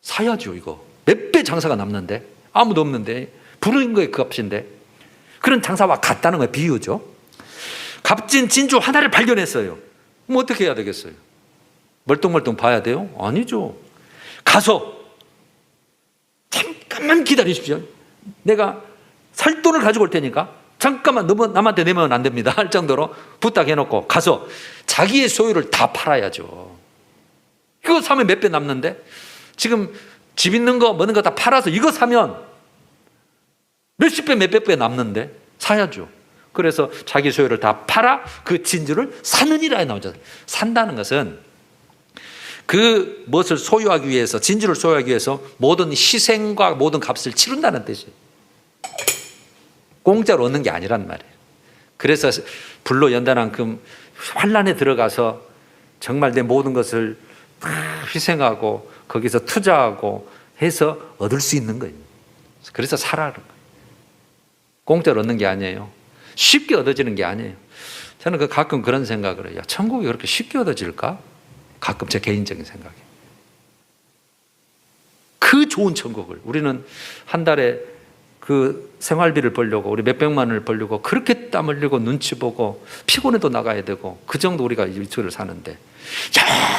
사야죠. 이거 몇 배 장사가 남는데, 아무도 없는데, 부르는 거에 그 값인데, 그런 장사와 같다는 거예요. 비유죠. 값진 진주 하나를 발견했어요. 그럼 어떻게 해야 되겠어요? 멀뚱멀뚱 봐야 돼요? 아니죠. 가서 잠깐만 기다리십시오. 내가 살 돈을 가지고 올 테니까 잠깐만 남한테 내면 안 됩니다 할 정도로 부탁해놓고 가서 자기의 소유를 다 팔아야죠. 이거 사면 몇 배 남는데, 지금 집 있는 거 뭐는 거 다 팔아서 이거 사면 몇십 배 몇백 배 남는데 사야죠. 그래서 자기 소유를 다 팔아 그 진주를 사느니라 나오죠. 산다는 것은 그 무엇을 소유하기 위해서, 진주를 소유하기 위해서 모든 희생과 모든 값을 치른다는 뜻이에요. 공짜로 얻는 게 아니란 말이에요. 그래서 불로 연단한 금 환란에 들어가서 정말 내 모든 것을 희생하고 거기서 투자하고 해서 얻을 수 있는 거예요. 그래서 살아는 거예요. 공짜로 얻는 게 아니에요. 쉽게 얻어지는 게 아니에요. 저는 가끔 그런 생각을 해요. 천국이 그렇게 쉽게 얻어질까? 가끔 제 개인적인 생각이에요. 그 좋은 천국을 우리는 한 달에 그 생활비를 벌려고, 우리 몇백만 원을 벌려고 그렇게 땀 흘리고 눈치 보고 피곤해도 나가야 되고 그 정도 우리가 일주일을 사는데,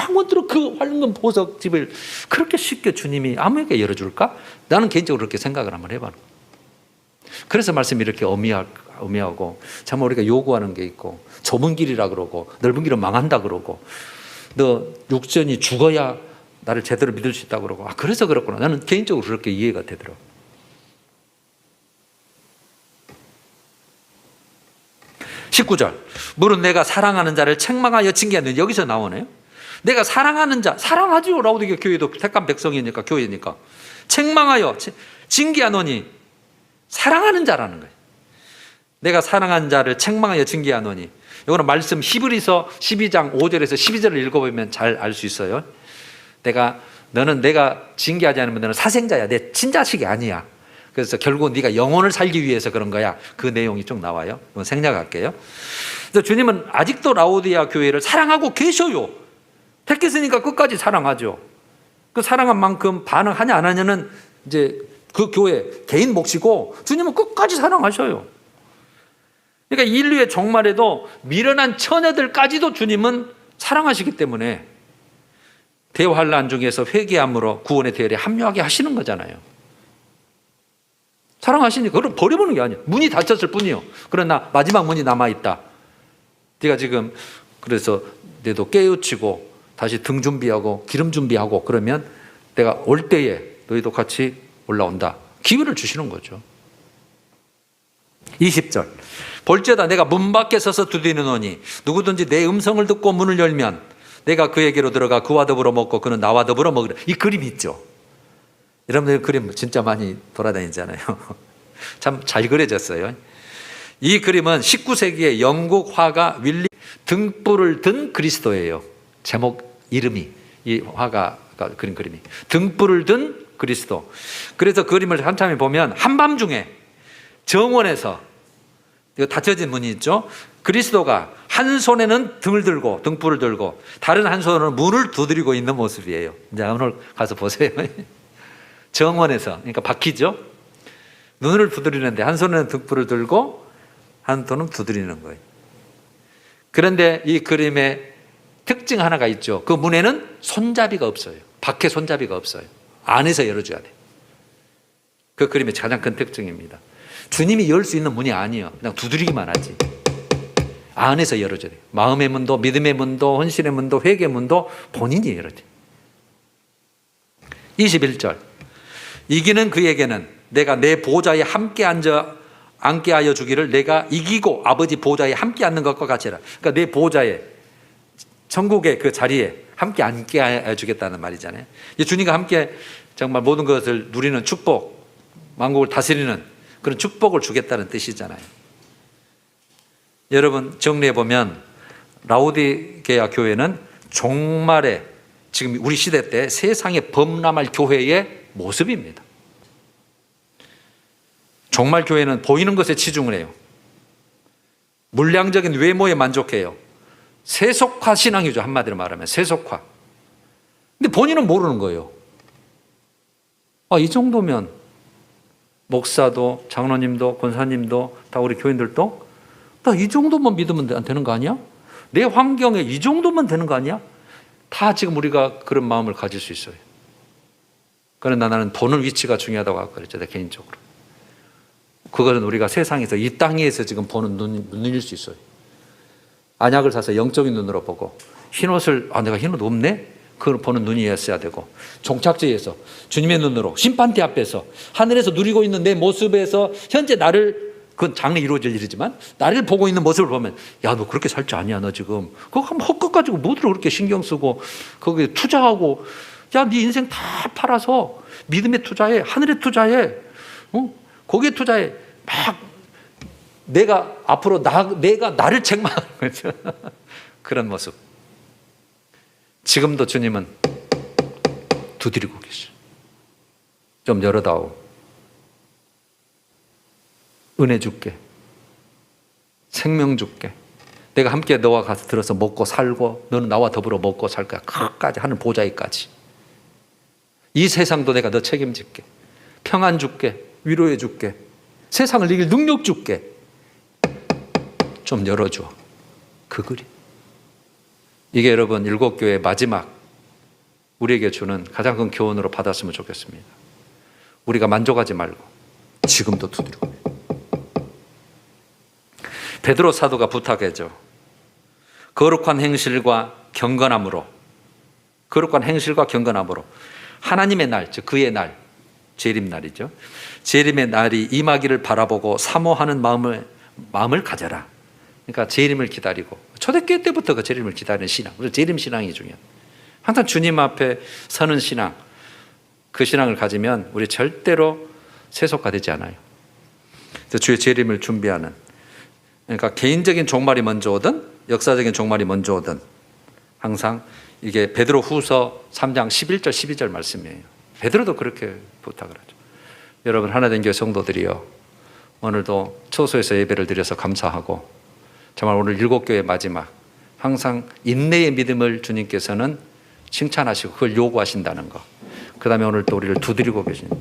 영원토록 그 황금 보석 집을 그렇게 쉽게 주님이 아무에게 열어줄까? 나는 개인적으로 그렇게 생각을 한번 해봐요. 그래서 말씀이 이렇게 엄미하고 참 우리가 요구하는 게 있고, 좁은 길이라 그러고 넓은 길은 망한다 그러고, 너 육전이 죽어야 나를 제대로 믿을 수 있다고 그러고, 그래서 그렇구나. 나는 개인적으로 그렇게 이해가 되더라고. 19절 물은 내가 사랑하는 자를 책망하여 징계하는, 여기서 나오네요. 내가 사랑하는 자, 사랑하죠. 라우디게 교회도 택한 백성이니까, 교회니까. 책망하여 징계하노니, 사랑하는 자라는 거예요. 내가 사랑하는 자를 책망하여 징계하노니, 이거는 말씀 히브리서 12장 5절에서 12절을 읽어보면 잘 알 수 있어요. 너는 내가 징계하지 않으면 너는 사생자야. 내 친자식이 아니야. 그래서 결국 네가 영혼을 살기 위해서 그런 거야. 그 내용이 쭉 나와요. 이건 생략할게요. 그래서 주님은 아직도 라오디아 교회를 사랑하고 계셔요. 택했으니까 끝까지 사랑하죠. 그 사랑한 만큼 반응하냐 안 하냐는 이제 그 교회 개인 몫이고, 주님은 끝까지 사랑하셔요. 그러니까 인류의 종말에도 미련한 처녀들까지도 주님은 사랑하시기 때문에 대환란 중에서 회개함으로 구원의 대열에 합류하게 하시는 거잖아요. 사랑하시니까 그걸 버려보는 게 아니에요. 문이 닫혔을 뿐이요. 그러나 마지막 문이 남아있다. 네가 지금 그래서 내도 깨우치고 다시 등 준비하고 기름 준비하고 그러면 내가 올 때에 너희도 같이 올라온다. 기회를 주시는 거죠. 20절 볼지어다 내가 문 밖에 서서 두드리노니 누구든지 내 음성을 듣고 문을 열면 내가 그에게로 들어가 그와 더불어 먹고 그는 나와 더불어 먹으리라. 이 그림 있죠. 여러분들 그림 진짜 많이 돌아다니잖아요. 참 잘 그려졌어요. 이 그림은 19세기의 영국 화가 윌리 등불을 든 그리스도예요. 제목 이름이, 이 화가가 그린 그림이 등불을 든 그리스도. 그래서 그림을 한참에 보면 한밤중에 정원에서 이거 닫혀진 문이 있죠. 그리스도가 한 손에는 등을 들고 등불을 들고 다른 한 손으로 문을 두드리고 있는 모습이에요. 이제 오늘 가서 보세요. 정원에서, 그러니까 바퀴죠. 눈을 두드리는데 한 손에는 등불을 들고 한 손은 두드리는 거예요. 그런데 이 그림의 특징 하나가 있죠. 그 문에는 손잡이가 없어요. 밖에 손잡이가 없어요. 안에서 열어줘야 돼요. 그 그림의 가장 큰 특징입니다. 주님이 열 수 있는 문이 아니에요. 그냥 두드리기만 하지. 안에서 열어줘야 돼요. 마음의 문도, 믿음의 문도, 헌신의 문도, 회개의 문도 본인이 열어줘야 돼요. 21절. 이기는 그에게는 내가 내 보좌에 함께 앉게 하여 주기를 내가 이기고 아버지 보좌에 함께 앉는 것과 같이라. 그러니까 내 보좌에, 천국의 그 자리에 함께 앉게 하여 주겠다는 말이잖아요. 주님과 함께 정말 모든 것을 누리는 축복, 만국을 다스리는 그런 축복을 주겠다는 뜻이잖아요. 여러분 정리해 보면 라오디게아 교회는 종말의, 지금 우리 시대 때 세상에 범람할 교회의 모습입니다. 종말 교회는 보이는 것에 치중을 해요. 물량적인 외모에 만족해요. 세속화 신앙이죠. 한마디로 말하면 세속화. 근데 본인은 모르는 거예요. 이 정도면 목사도 장로님도 권사님도 다 우리 교인들도 나 이 정도만 믿으면 되는 거 아니야? 내 환경에 이 정도면 되는 거 아니야? 다 지금 우리가 그런 마음을 가질 수 있어요. 그러나 나는 보는 위치가 중요하다고 그랬죠. 내 개인적으로. 그거는 우리가 세상에서 이 땅에서 지금 보는 눈일 수 있어요. 안약을 사서 영적인 눈으로 보고 흰옷을 내가 흰옷 없네? 그걸 보는 눈이었어야 되고 종착지에서 주님의 눈으로 심판대 앞에서 하늘에서 누리고 있는 내 모습에서 현재 나를, 그건 장래 이루어질 일이지만 나를 보고 있는 모습을 보면 야, 너 그렇게 살 줄 아니야. 너 지금 그거 한번 헛것 가지고 뭐들을 그렇게 신경 쓰고 거기에 투자하고 야, 네 인생 다 팔아서 믿음에 투자해, 하늘에 투자해, 거기에 투자해. 막 내가 앞으로 내가 나를 책망하는 거죠. 그런 모습. 지금도 주님은 두드리고 계셔. 좀 열어다오. 은혜 줄게. 생명 줄게. 내가 함께 너와 가서 들어서 먹고 살고 너는 나와 더불어 먹고 살 거야. 끝까지 하늘 보좌에까지. 이 세상도 내가 너 책임질게. 평안 줄게. 위로해 줄게. 세상을 이길 능력 줄게. 좀 열어줘. 그 그림. 이게 여러분 일곱교회의 마지막 우리에게 주는 가장 큰 교훈으로 받았으면 좋겠습니다. 우리가 만족하지 말고 지금도 두드리고. 베드로 사도가 부탁했죠. 거룩한 행실과 경건함으로, 거룩한 행실과 경건함으로 하나님의 날, 즉 그의 날, 재림날이죠. 재림의 날이 임하기를 바라보고 사모하는 마음을 가져라. 그러니까 재림을 기다리고, 초대교회 때부터 그 재림을 기다리는 신앙, 그래서 재림 신앙이 중요해요. 항상 주님 앞에 서는 신앙, 그 신앙을 가지면 우리 절대로 세속화되지 않아요. 그래서 주의 재림을 준비하는, 그러니까 개인적인 종말이 먼저 오든 역사적인 종말이 먼저 오든 항상 이게 베드로 후서 3장 11절 12절 말씀이에요. 베드로도 그렇게 부탁을 하죠. 여러분 하나된 교회 성도들이요, 오늘도 초소에서 예배를 드려서 감사하고 정말 오늘 일곱교회 마지막 항상 인내의 믿음을 주님께서는 칭찬하시고 그걸 요구하신다는 거. 그 다음에 오늘 또 우리를 두드리고 계십니다.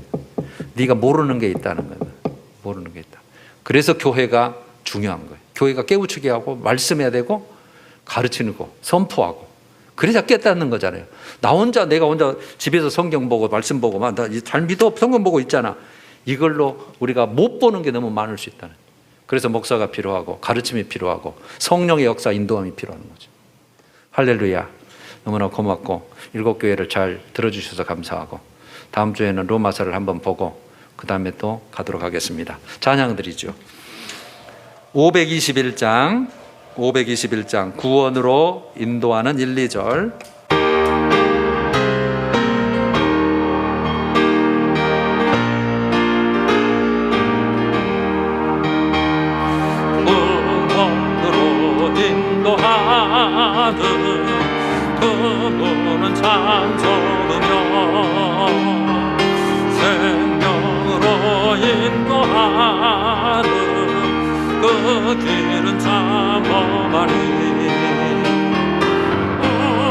네가 모르는 게 있다는 거예요. 모르는 게 있다. 그래서 교회가 중요한 거예요. 교회가 깨우치게 하고 말씀해야 되고 가르치는 거 선포하고 그래야 깨닫는 거잖아요. 내가 혼자 집에서 성경 보고 말씀 보고 나 잘 믿어 성경 보고 있잖아. 이걸로 우리가 못 보는 게 너무 많을 수 있다는. 그래서 목사가 필요하고 가르침이 필요하고 성령의 역사 인도함이 필요한 거죠. 할렐루야. 너무나 고맙고 일곱교회를 잘 들어주셔서 감사하고 다음 주에는 로마서를 한번 보고 그 다음에 또 가도록 하겠습니다. 찬양 드리죠. 521장 구원으로 인도하는 1, 2절. 그분은 참 좋으며 생명으로 인도하는 그 길은 참 험하니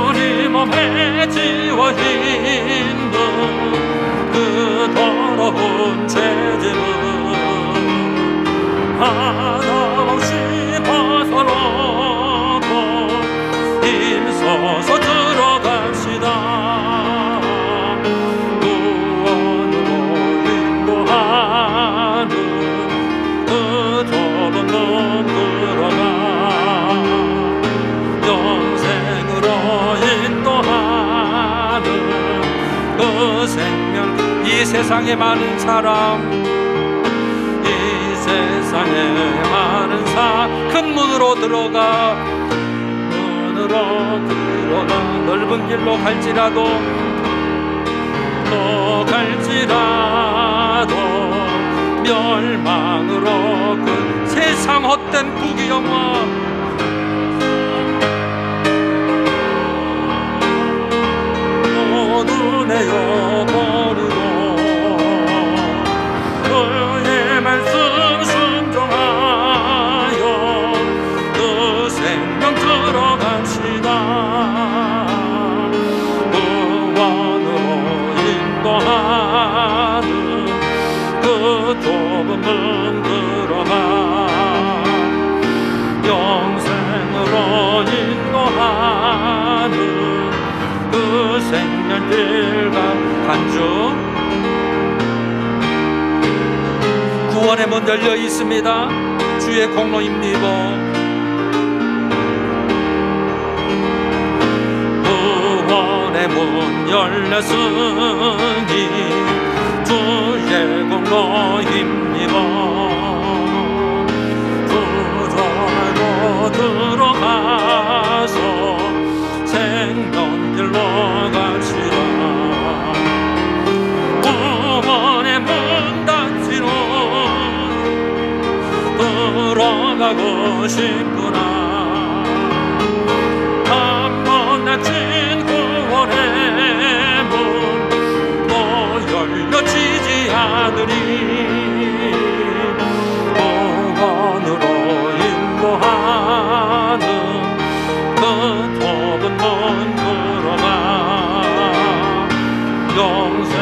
우리 몸에 지워 있는 그 더러운 죄짐은 하나없이 벗어놓고 힘써서 들어갑시다. 구원으로 인도하는 그 좁은 문 들어가 영생으로 인도하는 그 생명. 이 세상에 많은 사람, 이 세상에 많은 큰 문으로 들어가 넓은 길로 갈지라도 또 갈지라도 멸망으로 그 세상 헛된 부귀영화 모두 내어버리고 그의 말씀 순종하여 그 생명 들어갑시다. 구원으로 인도하는 그 좁은 문 들어가 영생으로 인도하는 그 생명길과 간주. 구원의 문 열려 있습니다. 주의 공로입니다. 구원의 문 열렸으니 주의 공로입니다. 구원으로 들어가서 생명길로 갑시다. 구원의 문 닫히는 들어가고 싶구나. 한 번 닫힌 구원의 문 또 열려지지 않으리. 구원으로 인도하는 그 좁은 문 들어가 영생